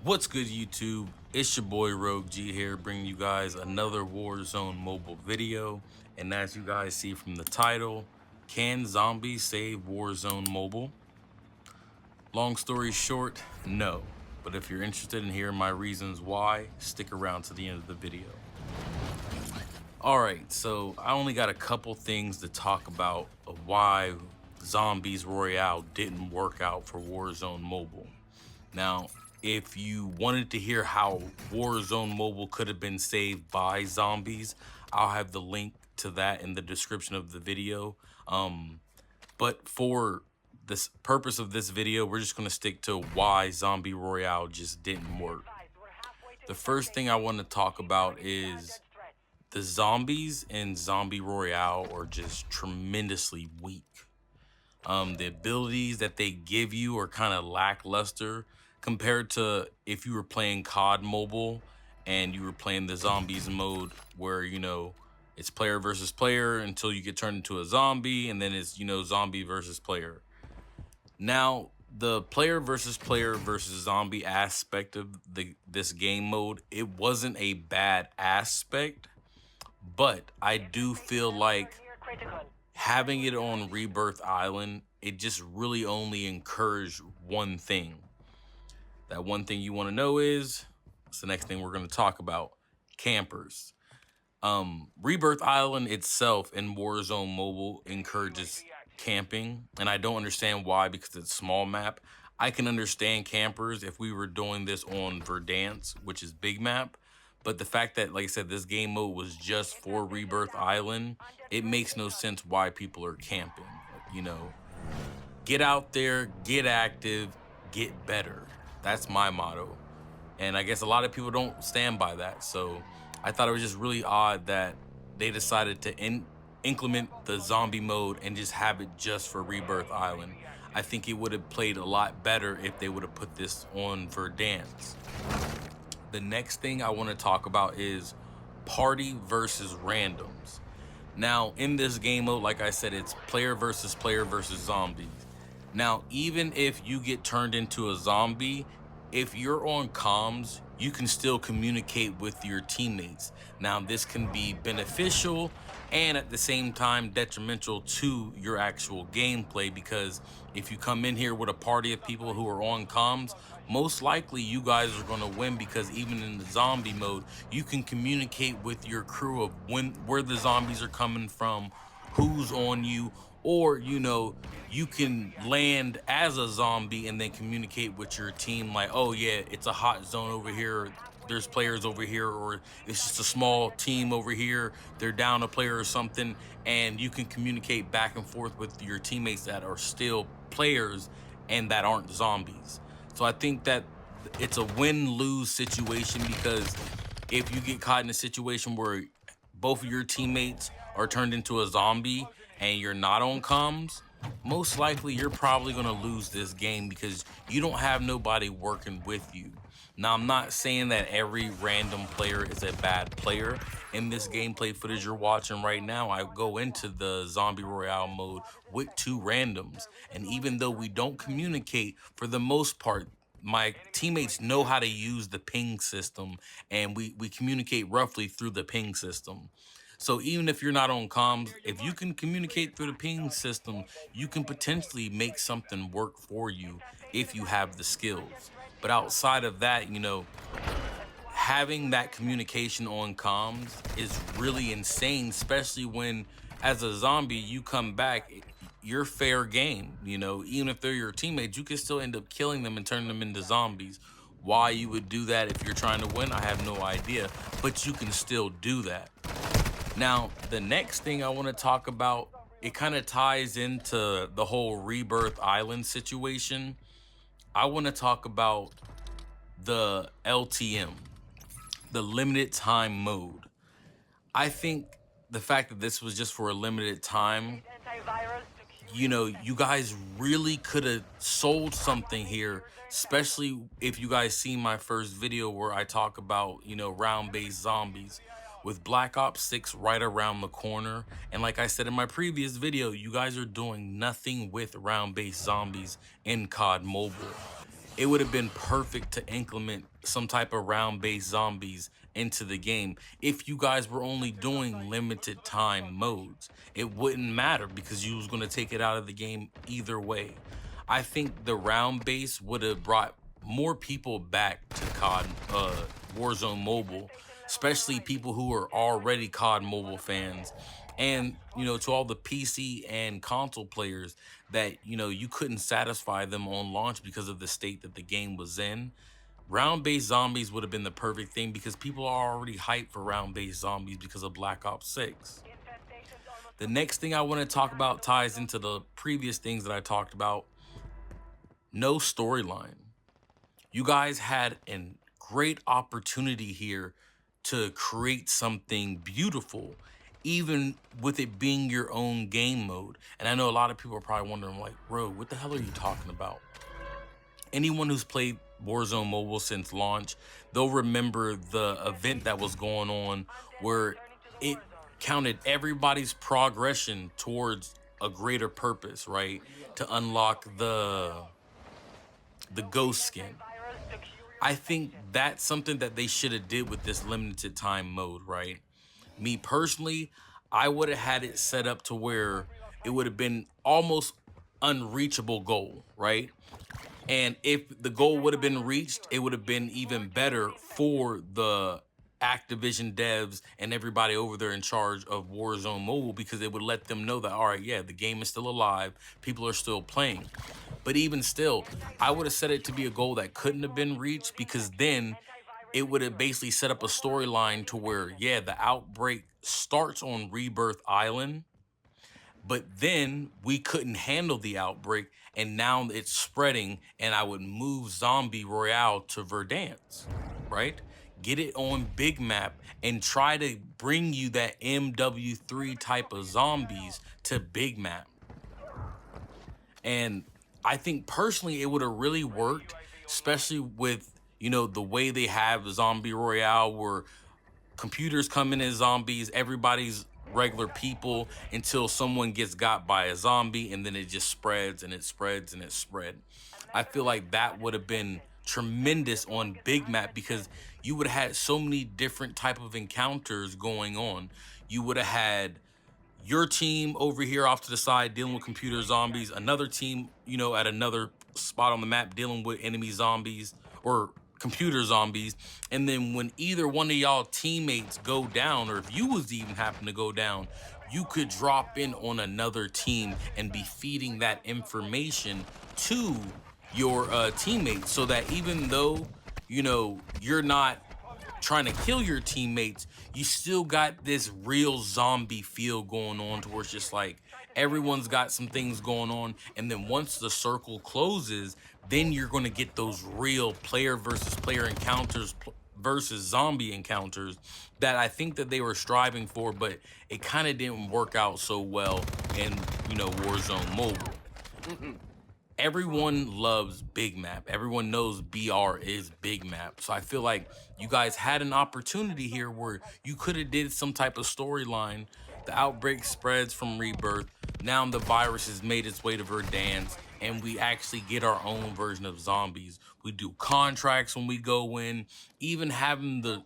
What's good, YouTube? It's your boy Rogue G here, bringing you guys another Warzone mobile video. And as you guys see from the title, can zombies save Warzone mobile? Long story short, no. But if you're interested in hearing my reasons why, stick around to the end of the video. Alright, so I only got a couple things to talk about of why Zombies Royale didn't work out for Warzone Mobile. Now, if you wanted to hear how Warzone Mobile could have been saved by zombies, I'll have the link to that in the description of the video. But for this purpose of this video, we're just going to stick to why Zombie Royale just didn't work. The first thing I want to talk about is the zombies in Zombie Royale are just tremendously weak. The abilities that they give you are kind of lackluster compared to if you were playing COD Mobile and you were playing the zombies mode where, it's player versus player until you get turned into a zombie, and then it's, zombie versus player. Now, the player versus zombie aspect of this game mode, it wasn't a bad aspect, but I do feel like having it on Rebirth Island, it just really only encouraged one thing. That one thing you want to know is, it's the next thing we're going to talk about, campers. Rebirth Island itself in Warzone Mobile encourages camping, and I don't understand why, because it's a small map. I can understand campers if we were doing this on Verdansk, which is big map. But the fact that, like I said, this game mode was just for Rebirth Island, it makes no sense why people are camping. Get out there, get active, get better. That's my motto. And I guess a lot of people don't stand by that. So I thought it was just really odd that they decided to implement the zombie mode and just have it just for Rebirth Island. I think it would have played a lot better if they would have put this on Verdansk. The next thing I want to talk about is party versus randoms. Now, in this game mode, like I said, it's player versus zombies. Now, even if you get turned into a zombie, if you're on comms, you can still communicate with your teammates. Now, this can be beneficial and at the same time detrimental to your actual gameplay, because if you come in here with a party of people who are on comms, most likely you guys are going to win, because even in the zombie mode, you can communicate with your crew of where the zombies are coming from, who's on you, or you can land as a zombie and then communicate with your team like, oh yeah, it's a hot zone over here, there's players over here, or it's just a small team over here, they're down a player or something, and you can communicate back and forth with your teammates that are still players and that aren't zombies. So I think that it's a win-lose situation, because if you get caught in a situation where both of your teammates are turned into a zombie and you're not on comms, most likely you're probably going to lose this game because you don't have nobody working with you. Now, I'm not saying that every random player is a bad player. In this gameplay footage you're watching right now, I go into the Zombie Royale mode with 2 randoms. And even though we don't communicate, for the most part, my teammates know how to use the ping system, and we communicate roughly through the ping system. So even if you're not on comms, if you can communicate through the ping system, you can potentially make something work for you if you have the skills. But outside of that, having that communication on comms is really insane, especially when, as a zombie, you come back, you're fair game. Even if they're your teammates, you can still end up killing them and turning them into zombies. Why you would do that if you're trying to win, I have no idea, but you can still do that. Now, the next thing I want to talk about, it kind of ties into the whole Rebirth Island situation. I want to talk about the LTM, the limited time mode. I think the fact that this was just for a limited time, you guys really could have sold something here, especially if you guys seen my first video where I talk about, round-based zombies. With Black Ops 6 right around the corner, and like I said in my previous video, you guys are doing nothing with round-based zombies in COD Mobile. it would have been perfect to implement some type of round-based zombies into the game. If you guys were only doing limited time modes, it wouldn't matter because you was going to take it out of the game either way. I think the round base would have brought more people back to COD Warzone Mobile, especially people who are already COD Mobile fans. And, to all the PC and console players that, you couldn't satisfy them on launch because of the state that the game was in. Round-based zombies would have been the perfect thing because people are already hyped for round-based zombies because of Black Ops 6. The next thing I want to talk about ties into the previous things that I talked about. No storyline. You guys had a great opportunity here to create something beautiful, even with it being your own game mode. And I know a lot of people are probably wondering, like, Rogue, what the hell are you talking about? Anyone who's played Warzone Mobile since launch, they'll remember the event that was going on where it counted everybody's progression towards a greater purpose, right? To unlock the ghost skin. I think that's something that they should have did with this limited time mode, right? Me personally, I would have had it set up to where it would have been almost unreachable goal, right? And if the goal would have been reached, it would have been even better for the Activision devs and everybody over there in charge of Warzone Mobile, because it would let them know that, all right, yeah, the game is still alive, people are still playing. But even still, I would have set it to be a goal that couldn't have been reached, because then it would have basically set up a storyline to where, yeah, the outbreak starts on Rebirth Island, but then we couldn't handle the outbreak, and now it's spreading, and I would move Zombie Royale to Verdansk, right? Get it on big map and try to bring you that MW3 type of zombies to big map. And I think personally it would have really worked, especially with, the way they have Zombie Royale, where computers come in as zombies, everybody's regular people until someone gets got by a zombie, and then it just spreads and it spreads and it spread. I feel like that would have been tremendous on big map, because you would have had so many different type of encounters going on. You would have had your team over here off to the side dealing with computer zombies, another team, at another spot on the map dealing with enemy zombies or computer zombies. And then when either one of y'all teammates go down, or if you was even happen to go down, you could drop in on another team and be feeding that information to your teammates, so that even though, you're not trying to kill your teammates, you still got this real zombie feel going on, to where it's just like everyone's got some things going on. And then once the circle closes, then you're going to get those real player versus player encounters versus zombie encounters that I think that they were striving for, but it kind of didn't work out so well in, Warzone Mobile. Everyone loves big map. Everyone knows BR is big map. So I feel like you guys had an opportunity here where you could have did some type of storyline. The outbreak spreads from Rebirth. Now the virus has made its way to Verdansk, and we actually get our own version of zombies. We do contracts when we go in, even having the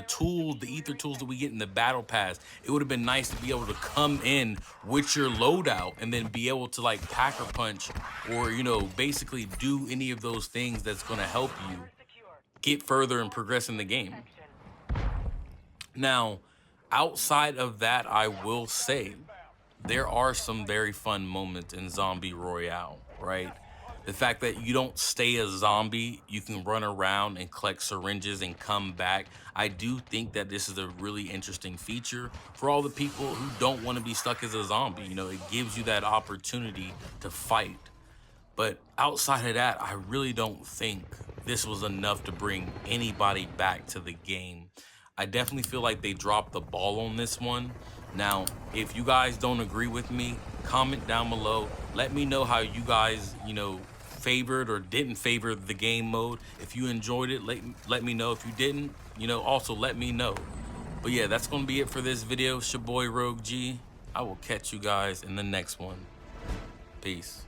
tools, the ether tools that we get in the battle pass. It would have been nice to be able to come in with your loadout and then be able to like pack or punch, or basically do any of those things that's going to help you get further and progress in the game. Now, outside of that, I will say there are some very fun moments in Zombie Royale, right? The fact that you don't stay a zombie, you can run around and collect syringes and come back. I do think that this is a really interesting feature for all the people who don't want to be stuck as a zombie. It gives you that opportunity to fight. But outside of that, I really don't think this was enough to bring anybody back to the game. I definitely feel like they dropped the ball on this one. Now, if you guys don't agree with me, comment down below. Let me know how you guys, favored or didn't favor the game mode. If you enjoyed it, let me know. If you didn't, also let me know. But yeah, that's going to be it for this video. It's your boy Rogue G. I will catch you guys in the next one. Peace.